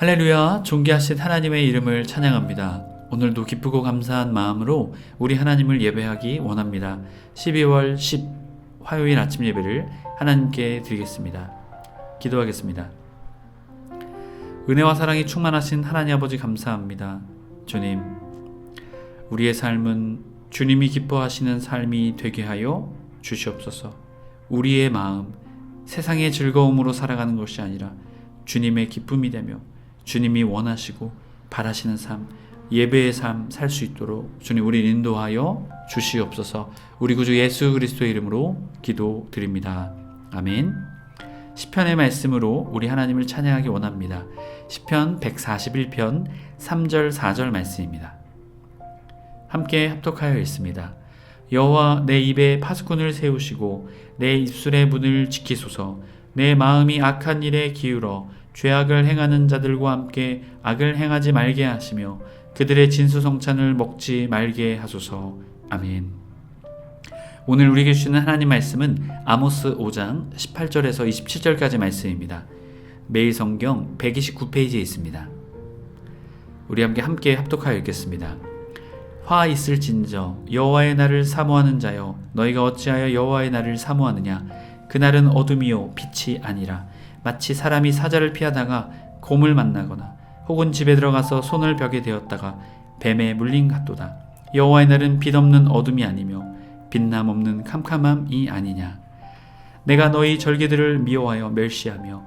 할렐루야, 존귀하신 하나님의 이름을 찬양합니다. 오늘도 기쁘고 감사한 마음으로 우리 하나님을 예배하기 원합니다. 12월 10 화요일 아침 예배를 하나님께 드리겠습니다. 기도하겠습니다. 은혜와 사랑이 충만하신 하나님 아버지 감사합니다. 주님, 우리의 삶은 주님이 기뻐하시는 삶이 되게 하여 주시옵소서. 우리의 마음, 세상의 즐거움으로 살아가는 것이 아니라 주님의 기쁨이 되며 주님이 원하시고 바라시는 삶, 예배의 삶 살 수 있도록 주님 우리를 인도하여 주시옵소서. 우리 구주 예수 그리스도의 이름으로 기도드립니다. 아멘. 시편의 말씀으로 우리 하나님을 찬양하기 원합니다. 시편 141편 3절 4절 말씀입니다. 함께 합독하여 읽습니다. 여호와 내 입에 파수꾼을 세우시고 내 입술의 문을 지키소서. 내 마음이 악한 일에 기울어 죄악을 행하는 자들과 함께 악을 행하지 말게 하시며 그들의 진수성찬을 먹지 말게 하소서. 아멘. 오늘 우리에게 주시는 하나님 말씀은 아모스 5장 18절에서 27절까지 말씀입니다. 매일 성경 129페이지에 있습니다. 우리 함께 합독하여 읽겠습니다. 화 있을진저 여호와의 날을 사모하는 자여, 너희가 어찌하여 여호와의 날을 사모하느냐. 그날은 어둠이요 빛이 아니라 마치 사람이 사자를 피하다가 곰을 만나거나 혹은 집에 들어가서 손을 벽에 대었다가 뱀에 물린 같도다. 여호와의 날은 빛없는 어둠이 아니며 빛남 없는 캄캄함이 아니냐. 내가 너희 절기들을 미워하여 멸시하며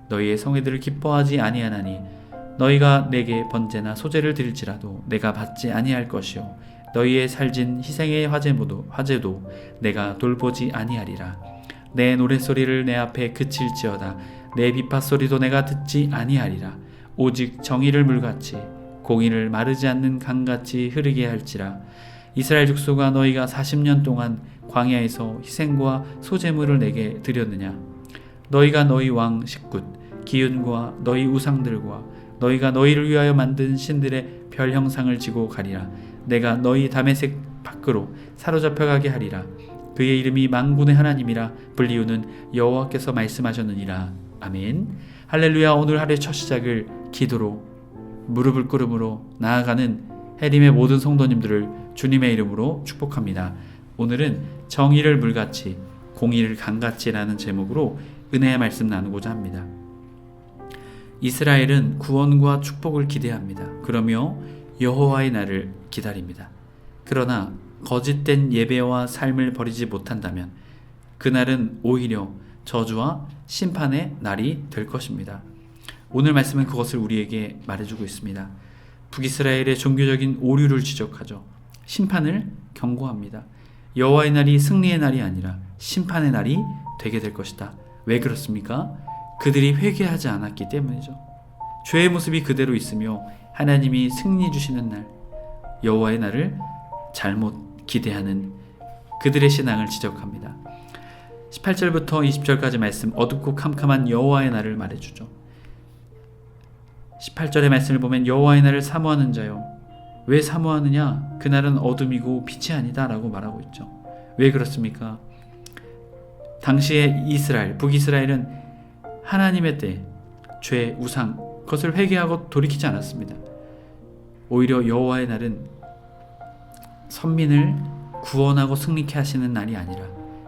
너희의 성회들을 기뻐하지 아니하나니 너희가 내게 번제나 소제를 드릴지라도 내가 받지 아니할 것이요 너희의 살진 희생의 화제도 내가 돌보지 아니하리라. 내 노랫소리를 내 앞에 그칠지어다. 내 비파소리도 내가 듣지 아니하리라. 오직 정의를 물같이 공의를 마르지 않는 강같이 흐르게 할지라. 이스라엘 족속아, 너희가 40년 동안 광야에서 희생과 소제물을 내게 드렸느냐. 너희가 너희 왕 식굿 기욤과 너희 우상들과 너희가 너희를 위하여 만든 신들의 별 형상을 지고 가리라. 내가 너희 다메섹 밖으로 사로잡혀가게 하리라. 그의 이름이 만군의 하나님이라 불리우는 여호와께서 말씀하셨느니라. 아멘. 할렐루야. 오늘 하루의 첫 시작을 기도로 무릎을 꿇음으로 나아가는 해림의 모든 성도님들을 주님의 이름으로 축복합니다. 오늘은 정의를 물같이 공의를 강같이라는 제목으로 은혜의 말씀 나누고자 합니다. 이스라엘은 구원과 축복을 기대합니다. 그러며 여호와의 날을 기다립니다. 그러나 거짓된 예배와 삶을 버리지 못한다면 그날은 오히려 저주와 심판의 날이 될 것입니다. 오늘 말씀은 그것을 우리에게 말해주고 있습니다. 북이스라엘의 종교적인 오류를 지적하죠. 심판을 경고합니다. 여호와의 날이 승리의 날이 아니라 심판의 날이 되게 될 것이다. 왜 그렇습니까? 그들이 회개하지 않았기 때문이죠. 죄의 모습이 그대로 있으며 하나님이 승리 주시는 날, 여호와의 날을 잘못 기대하는 그들의 신앙을 지적합니다. 18절부터 20절까지 말씀, 어둡고 캄캄한 여호와의 날을 말해주죠. 18절의 말씀을 보면 여호와의 날을 사모하는 자요. 왜 사모하느냐? 그날은 어둠이고 빛이 아니다 라고 말하고 있죠. 왜 그렇습니까? 당시의 이스라엘, 북이스라엘은 하나님의 때, 죄, 우상, 그것을 회개하고 돌이키지 않았습니다. 오히려 여호와의 날은 선민을 구원하고 승리케 하시는 날이 아니라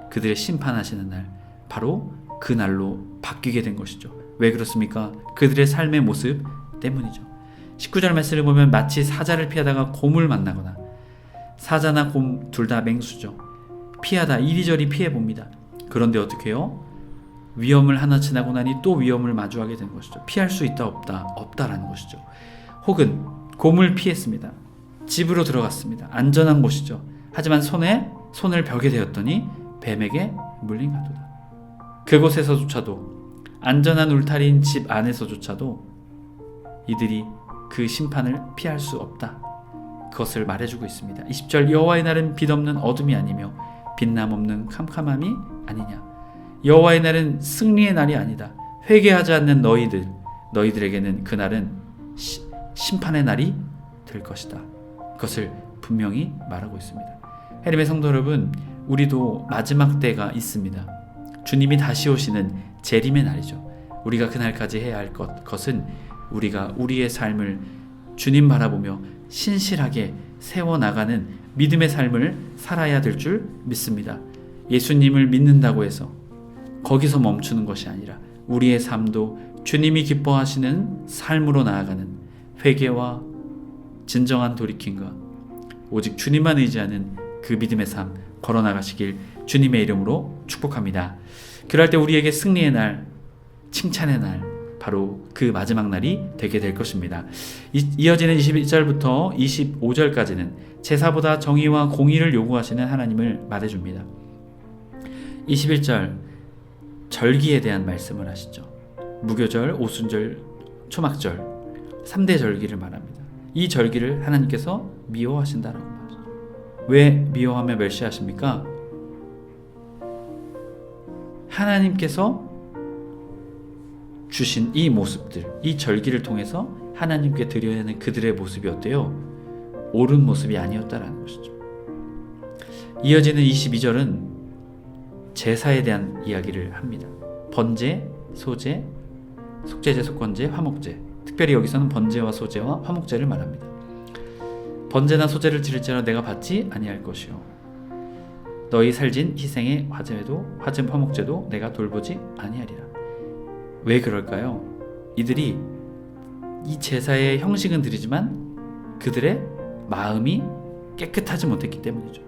그들의 심판하시는 날, 바로 그 날로 바뀌게 된 것이죠. 왜 그렇습니까? 그들의 삶의 모습 때문이죠. 19절 말씀을 보면 마치 사자를 피하다가 곰을 만나거나, 사자나 곰 둘 다 맹수죠. 피하다 이리저리 피해봅니다. 그런데 어떻게 해요? 위험을 하나 지나고 나니 또 위험을 마주하게 된 것이죠. 피할 수 있다 없다라는 것이죠. 혹은 곰을 피했습니다. 집으로 들어갔습니다. 안전한 곳이죠. 하지만 손을 벽에 대었더니 뱀에게 물린 가도다. 그곳에서조차도, 안전한 울타리인 집 안에서조차도 이들이 그 심판을 피할 수 없다. 그것을 말해주고 있습니다. 20절, 여호와의 날은 빛없는 어둠이 아니며 빛남 없는 캄캄함이 아니냐. 여호와의 날은 승리의 날이 아니다. 회개하지 않는 너희들에게는 그날은 심판의 날이 될 것이다. 그것을 분명히 말하고 있습니다. 해림의 성도 여러분, 우리도 마지막 때가 있습니다. 주님이 다시 오시는 재림의 날이죠. 우리가 그날까지 해야 할 것은 우리가 우리의 삶을 주님 바라보며 신실하게 세워나가는 믿음의 삶을 살아야 될 줄 믿습니다. 예수님을 믿는다고 해서 거기서 멈추는 것이 아니라 우리의 삶도 주님이 기뻐하시는 삶으로 나아가는 회개와 진정한 돌이킴과 오직 주님만 의지하는 그 믿음의 삶 걸어나가시길 주님의 이름으로 축복합니다. 그럴 때 우리에게 승리의 날, 칭찬의 날, 바로 그 마지막 날이 되게 될 것입니다. 이어지는 22절부터 25절까지는 제사보다 정의와 공의를 요구하시는 하나님을 말해줍니다. 21절 절기에 대한 말씀을 하시죠. 무교절, 오순절, 초막절 3대 절기를 말합니다. 이 절기를 하나님께서 미워하신다라고 말하죠. 왜 미워하며 멸시하십니까? 하나님께서 주신 이 모습들, 이 절기를 통해서 하나님께 드려야 하는 그들의 모습이 어때요? 옳은 모습이 아니었다라는 것이죠. 이어지는 22절은 제사에 대한 이야기를 합니다. 번제, 소제, 속죄제, 속건제, 화목제. 특별히 여기서는 번제와 소제와 화목제를 말합니다. 번제나 소제를 드릴지라 내가 받지 아니할 것이요 너희 살진 희생의 화목제도 내가 돌보지 아니하리라. 왜 그럴까요? 이들이 이 제사의 형식은 드리지만 그들의 마음이 깨끗하지 못했기 때문이죠.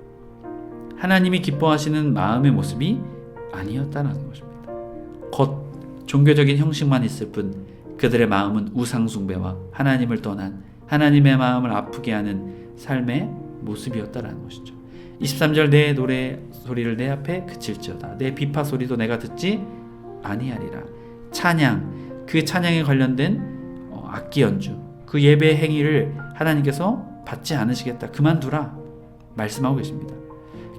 하나님이 기뻐하시는 마음의 모습이 아니었다는 것입니다. 겉 종교적인 형식만 있을 뿐 그들의 마음은 우상 숭배와 하나님을 떠난 하나님의 마음을 아프게 하는 삶의 모습이었다는 것이죠. 23절 내 노래 소리를 내 앞에 그칠지어다 내 비파 소리도 내가 듣지 아니하리라. 찬양, 그 찬양에 관련된 악기 연주, 그 예배 행위를 하나님께서 받지 않으시겠다. 그만두라 말씀하고 계십니다.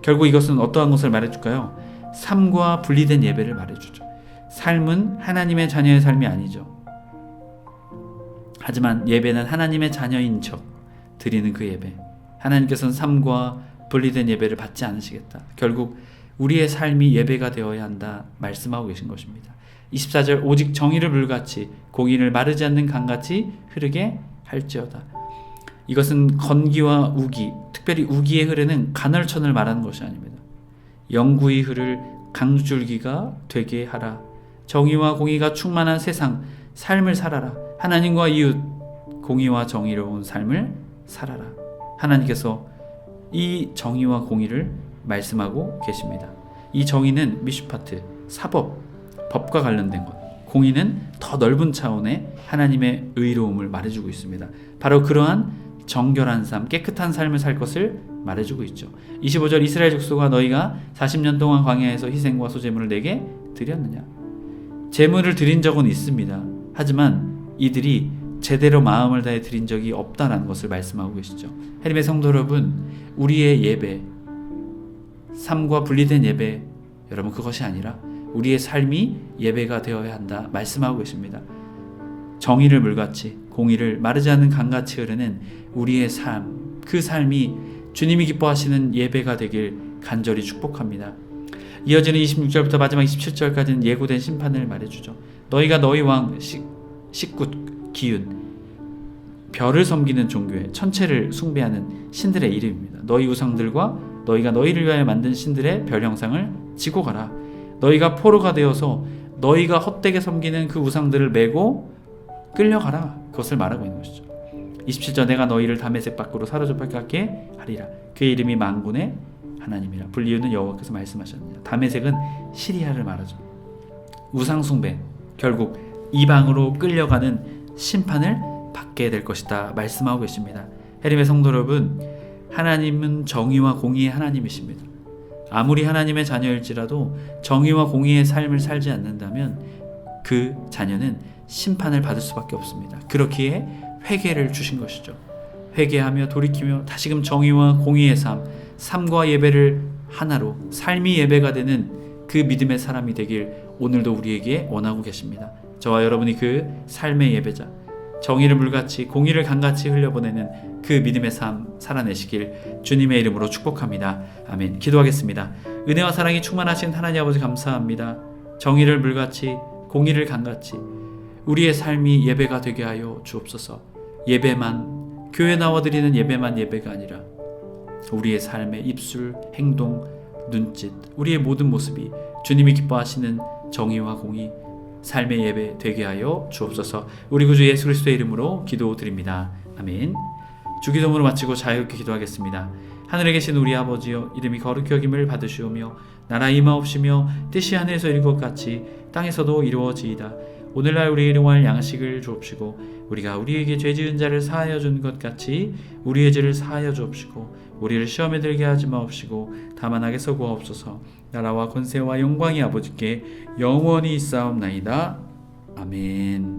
결국 이것은 어떠한 것을 말해줄까요? 삶과 분리된 예배를 말해주죠. 삶은 하나님의 자녀의 삶이 아니죠. 하지만 예배는 하나님의 자녀인 척 드리는 그 예배. 하나님께서는 삶과 분리된 예배를 받지 않으시겠다. 결국 우리의 삶이 예배가 되어야 한다 말씀하고 계신 것입니다. 24절 오직 정의를 물같이 공의를 마르지 않는 강같이 흐르게 할지어다. 이것은 건기와 우기, 특별히 우기에 흐르는 간헐천을 말하는 것이 아닙니다. 영구히 흐를 강줄기가 되게 하라. 정의와 공의가 충만한 세상, 삶을 살아라. 하나님과 이웃, 공의와 정의로운 삶을 살아라. 하나님께서 이 정의와 공의를 말씀하고 계십니다. 이 정의는 미슈파트, 사법, 법과 관련된 것, 공의는 더 넓은 차원의 하나님의 의로움을 말해주고 있습니다. 바로 그러한 정결한 삶, 깨끗한 삶을 살 것을 말해주고 있죠. 25절 이스라엘 족속아 너희가 40년 동안 광야에서 희생과 소제물을 내게 드렸느냐. 제물을 드린 적은 있습니다. 하지만 이들이 제대로 마음을 다해 드린 적이 없다는 것을 말씀하고 계시죠. 하나님의 성도 여러분, 우리의 예배, 삶과 분리된 예배, 여러분 그것이 아니라 우리의 삶이 예배가 되어야 한다 말씀하고 계십니다. 정의를 물같이 공의를 마르지 않는 강같이 흐르는 우리의 삶, 그 삶이 주님이 기뻐하시는 예배가 되길 간절히 축복합니다. 이어지는 26절부터 마지막 27절까지는 예고된 심판을 말해주죠. 너희가 너희 왕 식굿 기윤 별을 섬기는 종교의 천체를 숭배하는 신들의 이름입니다. 너희 우상들과 너희가 너희를 위하여 만든 신들의 별 형상을 지고 가라. 너희가 포로가 되어서 너희가 헛되게 섬기는 그 우상들을 메고 끌려가라. 그것을 말하고 있는 것이죠. 27절 내가 너희를 다메섹 밖으로 사로잡게 하리라. 그의 이름이 만군의 하나님이라. 불리우는 여호와께서 말씀하셨느니라. 다메섹은 시리아를 말하죠. 우상 숭배, 결국 이방으로 끌려가는 심판을 받게 될 것이다 말씀하고 계십니다. 하나님의 성도 여러분, 하나님은 정의와 공의의 하나님이십니다. 아무리 하나님의 자녀일지라도 정의와 공의의 삶을 살지 않는다면 그 자녀는 심판을 받을 수밖에 없습니다. 그렇기에 회개를 주신 것이죠. 회개하며 돌이키며 다시금 정의와 공의의 삶과 예배를 하나로 삶이 예배가 되는 그 믿음의 사람이 되길 오늘도 우리에게 원하고 계십니다. 저와 여러분이 그 삶의 예배자, 정의를 물같이 공의를 강같이 흘려보내는 그 믿음의 삶 살아내시길 주님의 이름으로 축복합니다. 아멘. 기도하겠습니다. 은혜와 사랑이 충만하신 하나님 아버지 감사합니다. 정의를 물같이 공의를 강같이 우리의 삶이 예배가 되게 하여 주옵소서. 예배만, 교회 나와 드리는 예배만 예배가 아니라 우리의 삶의 입술, 행동, 눈짓, 우리의 모든 모습이 주님이 기뻐하시는 정의와 공의, 삶의 예배 되게 하여 주옵소서. 우리 구주 예수 그리스도의 이름으로 기도드립니다. 아멘. 주기도문을 마치고 자유롭게 기도하겠습니다. 하늘에 계신 우리 아버지여, 이름이 거룩히 여김을 받으시오며 나라 임하옵시며 뜻이 하늘에서 이룬 것 같이 땅에서도 이루어지이다. 오늘날 우리의 일용할 양식을 주옵시고 우리가 우리에게 죄 지은 자를 사하여 준 것 같이 우리의 죄를 사하여 주옵시고 우리를 시험에 들게 하지 마옵시고 다만 악에서 구하옵소서. 나라와 권세와 영광이 아버지께 영원히 있사옵나이다. 아멘.